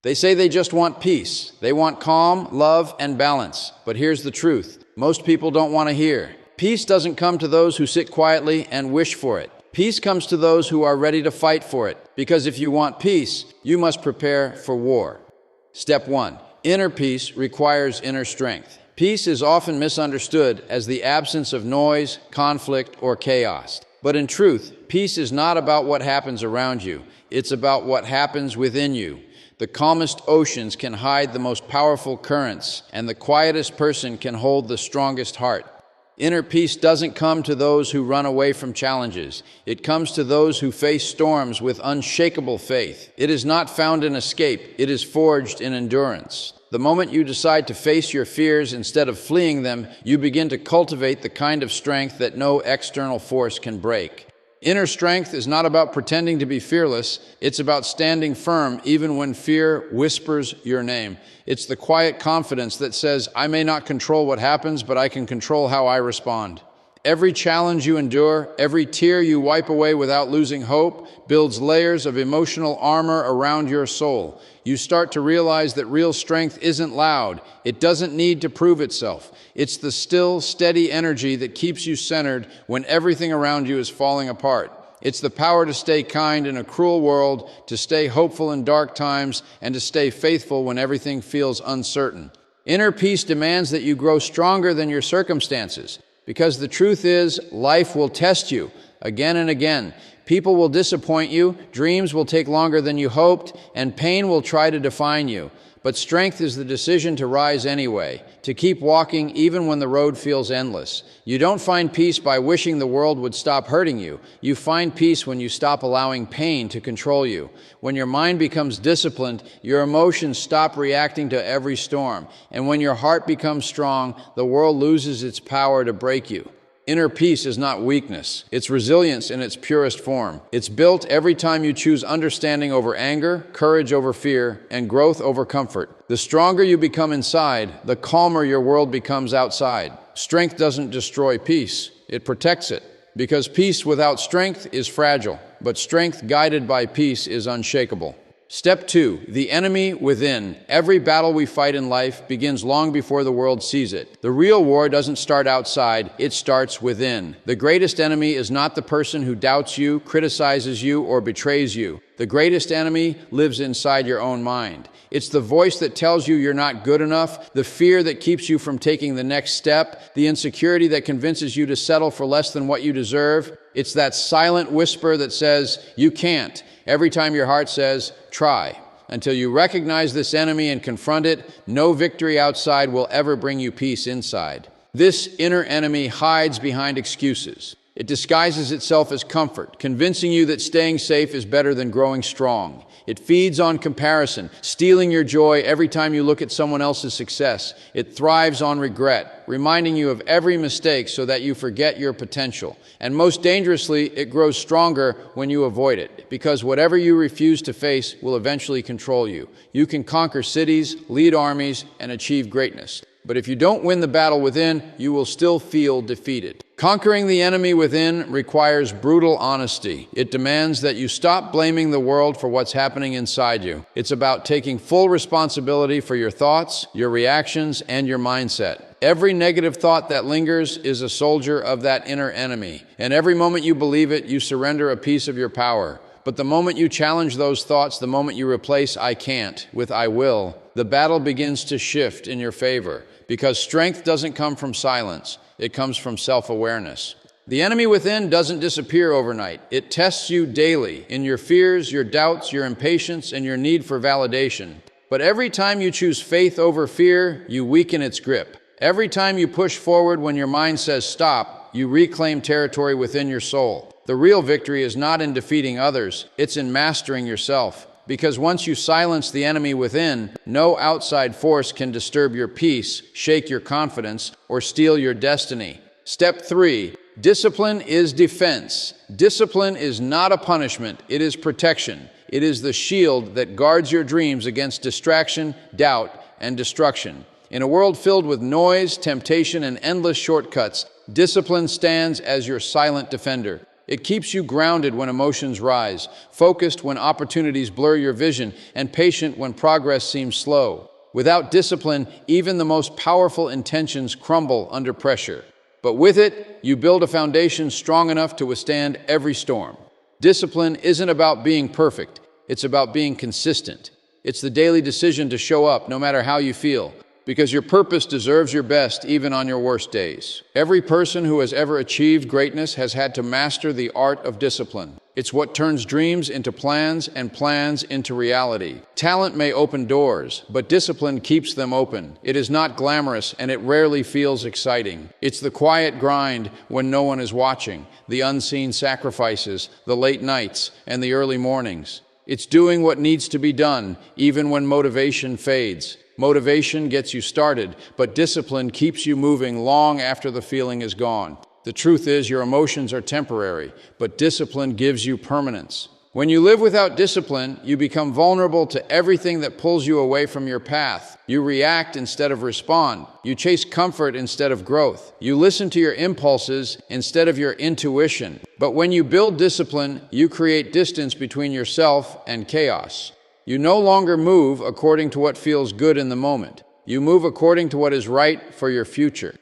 They say they just want peace. They want calm, love, and balance. But here's the truth. Most people don't want to hear. Peace doesn't come to those who sit quietly and wish for it. Peace comes to those who are ready to fight for it. Because if you want peace, you must prepare for war. Step 1. Inner peace requires inner strength. Peace is often misunderstood as the absence of noise, conflict, or chaos. But in truth, peace is not about what happens around you. It's about what happens within you. The calmest oceans can hide the most powerful currents, and the quietest person can hold the strongest heart. Inner peace doesn't come to those who run away from challenges. It comes to those who face storms with unshakable faith. It is not found in escape. It is forged in endurance. The moment you decide to face your fears instead of fleeing them, you begin to cultivate the kind of strength that no external force can break. Inner strength is not about pretending to be fearless. It's about standing firm even when fear whispers your name. It's the quiet confidence that says, I may not control what happens, but I can control how I respond. Every challenge you endure, every tear you wipe away without losing hope, builds layers of emotional armor around your soul. You start to realize that real strength isn't loud. It doesn't need to prove itself. It's the still, steady energy that keeps you centered when everything around you is falling apart. It's the power to stay kind in a cruel world, to stay hopeful in dark times, and to stay faithful when everything feels uncertain. Inner peace demands that you grow stronger than your circumstances. Because the truth is, life will test you again and again. People will disappoint you, dreams will take longer than you hoped, and pain will try to define you. But strength is the decision to rise anyway, to keep walking even when the road feels endless. You don't find peace by wishing the world would stop hurting you. You find peace when you stop allowing pain to control you. When your mind becomes disciplined, your emotions stop reacting to every storm. And when your heart becomes strong, the world loses its power to break you. Inner peace is not weakness. It's resilience in its purest form. It's built every time you choose understanding over anger, courage over fear, and growth over comfort. The stronger you become inside, the calmer your world becomes outside. Strength doesn't destroy peace. It protects it. Because peace without strength is fragile, but strength guided by peace is unshakable. Step 2. The enemy within. Every battle we fight in life begins long before the world sees it. The real war doesn't start outside, it starts within. The greatest enemy is not the person who doubts you, criticizes you, or betrays you. The greatest enemy lives inside your own mind. It's the voice that tells you you're not good enough, the fear that keeps you from taking the next step, the insecurity that convinces you to settle for less than what you deserve. It's that silent whisper that says, you can't, every time your heart says, try. Until you recognize this enemy and confront it, no victory outside will ever bring you peace inside. This inner enemy hides behind excuses. It disguises itself as comfort, convincing you that staying safe is better than growing strong. It feeds on comparison, stealing your joy every time you look at someone else's success. It thrives on regret, reminding you of every mistake so that you forget your potential. And most dangerously, it grows stronger when you avoid it, because whatever you refuse to face will eventually control you. You can conquer cities, lead armies, and achieve greatness. But if you don't win the battle within, you will still feel defeated. Conquering the enemy within requires brutal honesty. It demands that you stop blaming the world for what's happening inside you. It's about taking full responsibility for your thoughts, your reactions, and your mindset. Every negative thought that lingers is a soldier of that inner enemy. And every moment you believe it, you surrender a piece of your power. But the moment you challenge those thoughts, the moment you replace I can't with I will, the battle begins to shift in your favor. Because strength doesn't come from silence, it comes from self-awareness. The enemy within doesn't disappear overnight. It tests you daily in your fears, your doubts, your impatience, and your need for validation. But every time you choose faith over fear, you weaken its grip. Every time you push forward when your mind says stop, you reclaim territory within your soul. The real victory is not in defeating others, it's in mastering yourself. Because once you silence the enemy within, no outside force can disturb your peace, shake your confidence, or steal your destiny. Step 3. Discipline is defense. Discipline is not a punishment, it is protection. It is the shield that guards your dreams against distraction, doubt, and destruction. In a world filled with noise, temptation, and endless shortcuts, discipline stands as your silent defender. It keeps you grounded when emotions rise, focused when opportunities blur your vision, and patient when progress seems slow. Without discipline, even the most powerful intentions crumble under pressure. But with it, you build a foundation strong enough to withstand every storm. Discipline isn't about being perfect, it's about being consistent. It's the daily decision to show up no matter how you feel, because your purpose deserves your best even on your worst days. Every person who has ever achieved greatness has had to master the art of discipline. It's what turns dreams into plans and plans into reality. Talent may open doors, but discipline keeps them open. It is not glamorous and it rarely feels exciting. It's the quiet grind when no one is watching, the unseen sacrifices, the late nights, and the early mornings. It's doing what needs to be done, even when motivation fades. Motivation gets you started, but discipline keeps you moving long after the feeling is gone. The truth is, your emotions are temporary, but discipline gives you permanence. When you live without discipline, you become vulnerable to everything that pulls you away from your path. You react instead of respond. You chase comfort instead of growth. You listen to your impulses instead of your intuition. But when you build discipline, you create distance between yourself and chaos. You no longer move according to what feels good in the moment. You move according to what is right for your future.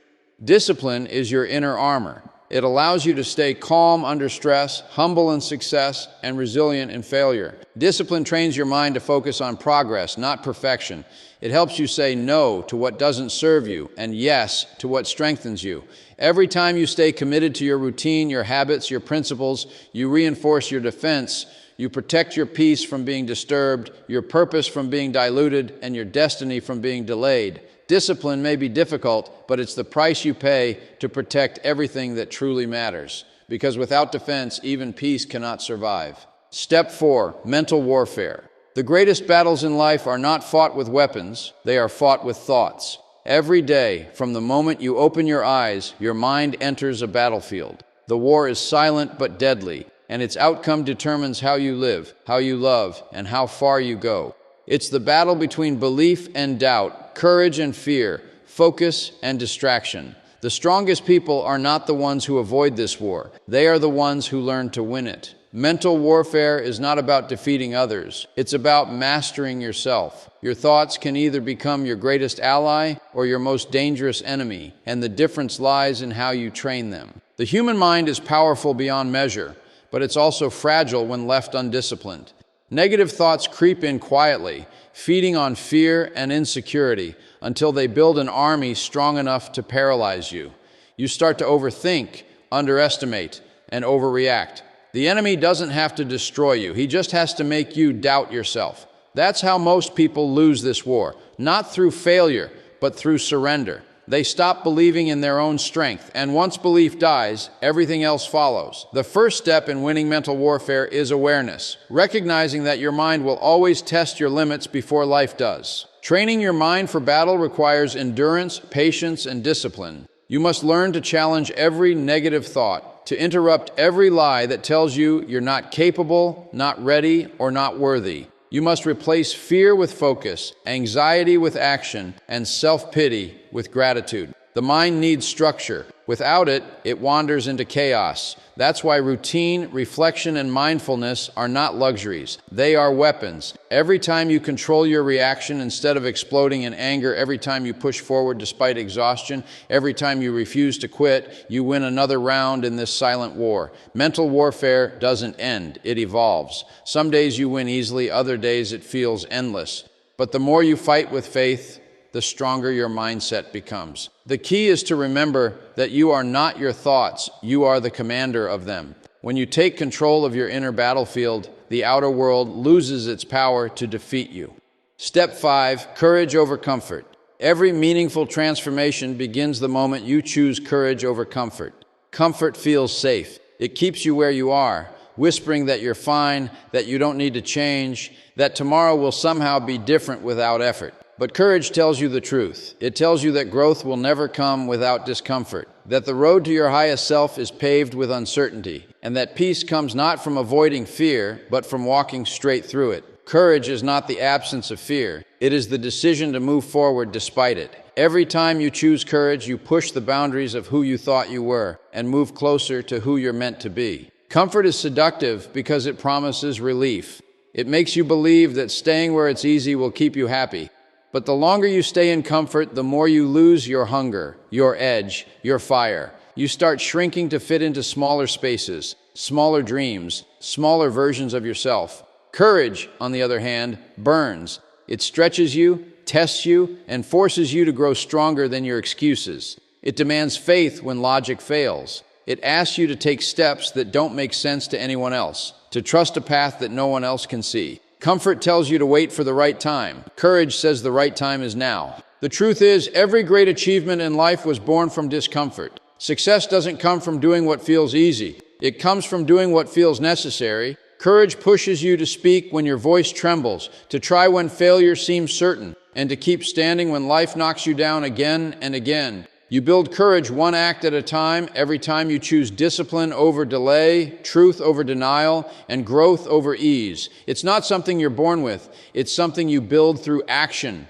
Discipline is your inner armor. It allows you to stay calm under stress, humble in success, and resilient in failure. Discipline trains your mind to focus on progress, not perfection. It helps you say no to what doesn't serve you and yes to what strengthens you. Every time you stay committed to your routine, your habits, your principles, you reinforce your defense. You protect your peace from being disturbed, your purpose from being diluted, and your destiny from being delayed. Discipline may be difficult, but it's the price you pay to protect everything that truly matters. Because without defense, even peace cannot survive. Step 4, mental warfare. The greatest battles in life are not fought with weapons, they are fought with thoughts. Every day, from the moment you open your eyes, your mind enters a battlefield. The war is silent but deadly, and its outcome determines how you live, how you love, and how far you go. It's the battle between belief and doubt, courage and fear, focus and distraction. The strongest people are not the ones who avoid this war. They are the ones who learn to win it. Mental warfare is not about defeating others. It's about mastering yourself. Your thoughts can either become your greatest ally or your most dangerous enemy, and the difference lies in how you train them. The human mind is powerful beyond measure, but it's also fragile when left undisciplined. Negative thoughts creep in quietly, feeding on fear and insecurity until they build an army strong enough to paralyze you. You start to overthink, underestimate, and overreact. The enemy doesn't have to destroy you. He just has to make you doubt yourself. That's how most people lose this war, not through failure, but through surrender. They stop believing in their own strength, and once belief dies, everything else follows. The first step in winning mental warfare is awareness, recognizing that your mind will always test your limits before life does. Training your mind for battle requires endurance, patience, and discipline. You must learn to challenge every negative thought, to interrupt every lie that tells you you're not capable, not ready, or not worthy. You must replace fear with focus, anxiety with action, and self-pity with gratitude. The mind needs structure. Without it, it wanders into chaos. That's why routine, reflection, and mindfulness are not luxuries. They are weapons. Every time you control your reaction instead of exploding in anger, every time you push forward despite exhaustion, every time you refuse to quit, you win another round in this silent war. Mental warfare doesn't end, it evolves. Some days you win easily, other days it feels endless. But the more you fight with faith, the stronger your mindset becomes. The key is to remember that you are not your thoughts, you are the commander of them. When you take control of your inner battlefield, the outer world loses its power to defeat you. Step 5, courage over comfort. Every meaningful transformation begins the moment you choose courage over comfort. Comfort feels safe. It keeps you where you are, whispering that you're fine, that you don't need to change, that tomorrow will somehow be different without effort. But courage tells you the truth. It tells you that growth will never come without discomfort, that the road to your highest self is paved with uncertainty, and that peace comes not from avoiding fear, but from walking straight through it. Courage is not the absence of fear. It is the decision to move forward despite it. Every time you choose courage, you push the boundaries of who you thought you were and move closer to who you're meant to be. Comfort is seductive because it promises relief. It makes you believe that staying where it's easy will keep you happy. But the longer you stay in comfort, the more you lose your hunger, your edge, your fire. You start shrinking to fit into smaller spaces, smaller dreams, smaller versions of yourself. Courage, on the other hand, burns. It stretches you, tests you, and forces you to grow stronger than your excuses. It demands faith when logic fails. It asks you to take steps that don't make sense to anyone else, to trust a path that no one else can see. Comfort tells you to wait for the right time. Courage says the right time is now. The truth is, every great achievement in life was born from discomfort. Success doesn't come from doing what feels easy. It comes from doing what feels necessary. Courage pushes you to speak when your voice trembles, to try when failure seems certain, and to keep standing when life knocks you down again and again. You build courage one act at a time every time you choose discipline over delay, truth over denial, and growth over ease. It's not something you're born with. It's something you build through action.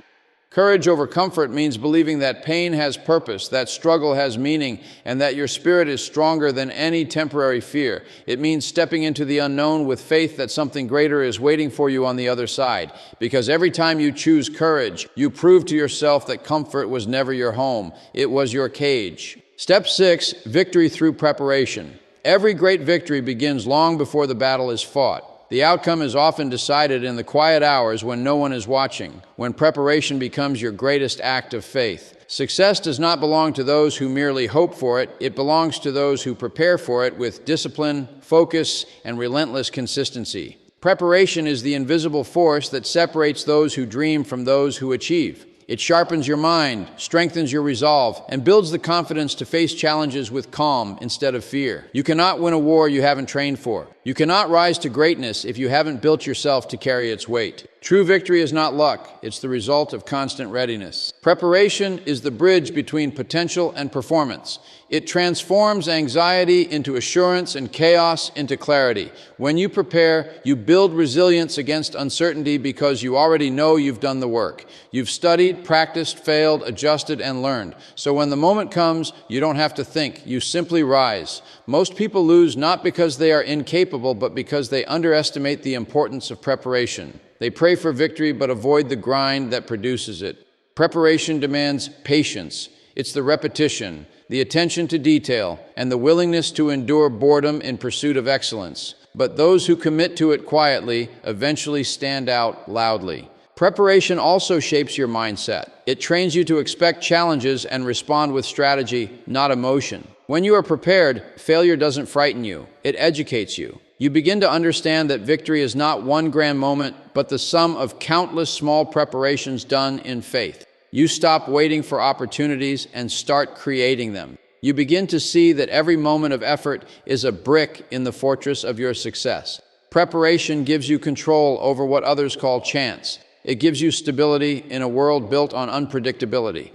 Courage over comfort means believing that pain has purpose, that struggle has meaning, and that your spirit is stronger than any temporary fear. It means stepping into the unknown with faith that something greater is waiting for you on the other side. Because every time you choose courage, you prove to yourself that comfort was never your home. It was your cage. Step 6, victory through preparation. Every great victory begins long before the battle is fought. The outcome is often decided in the quiet hours when no one is watching, when preparation becomes your greatest act of faith. Success does not belong to those who merely hope for it. It belongs to those who prepare for it with discipline, focus, and relentless consistency. Preparation is the invisible force that separates those who dream from those who achieve. It sharpens your mind, strengthens your resolve, and builds the confidence to face challenges with calm instead of fear. You cannot win a war you haven't trained for. You cannot rise to greatness if you haven't built yourself to carry its weight. True victory is not luck, it's the result of constant readiness. Preparation is the bridge between potential and performance. It transforms anxiety into assurance and chaos into clarity. When you prepare, you build resilience against uncertainty because you already know you've done the work. You've studied, practiced, failed, adjusted, and learned. So when the moment comes, you don't have to think, you simply rise. Most people lose not because they are incapable, but because they underestimate the importance of preparation. They pray for victory but avoid the grind that produces it. Preparation demands patience. It's the repetition, the attention to detail, and the willingness to endure boredom in pursuit of excellence. But those who commit to it quietly eventually stand out loudly. Preparation also shapes your mindset. It trains you to expect challenges and respond with strategy, not emotion. When you are prepared, failure doesn't frighten you. It educates you. You begin to understand that victory is not one grand moment, but the sum of countless small preparations done in faith. You stop waiting for opportunities and start creating them. You begin to see that every moment of effort is a brick in the fortress of your success. Preparation gives you control over what others call chance. It gives you stability in a world built on unpredictability.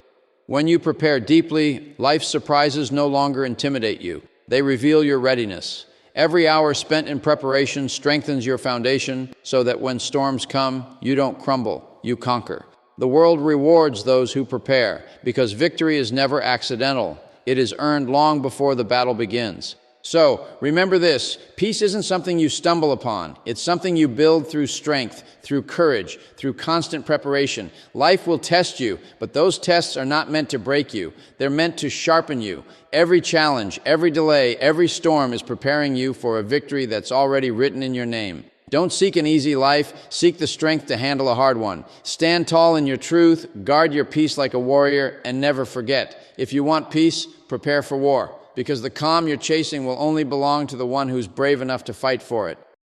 When you prepare deeply, life's surprises no longer intimidate you. They reveal your readiness. Every hour spent in preparation strengthens your foundation so that when storms come, you don't crumble, you conquer. The world rewards those who prepare because victory is never accidental. It is earned long before the battle begins. So, remember this, peace isn't something you stumble upon. It's something you build through strength, through courage, through constant preparation. Life will test you, but those tests are not meant to break you. They're meant to sharpen you. Every challenge, every delay, every storm is preparing you for a victory that's already written in your name. Don't seek an easy life, seek the strength to handle a hard one. Stand tall in your truth, guard your peace like a warrior, and never forget, if you want peace, prepare for war. Because the calm you're chasing will only belong to the one who's brave enough to fight for it.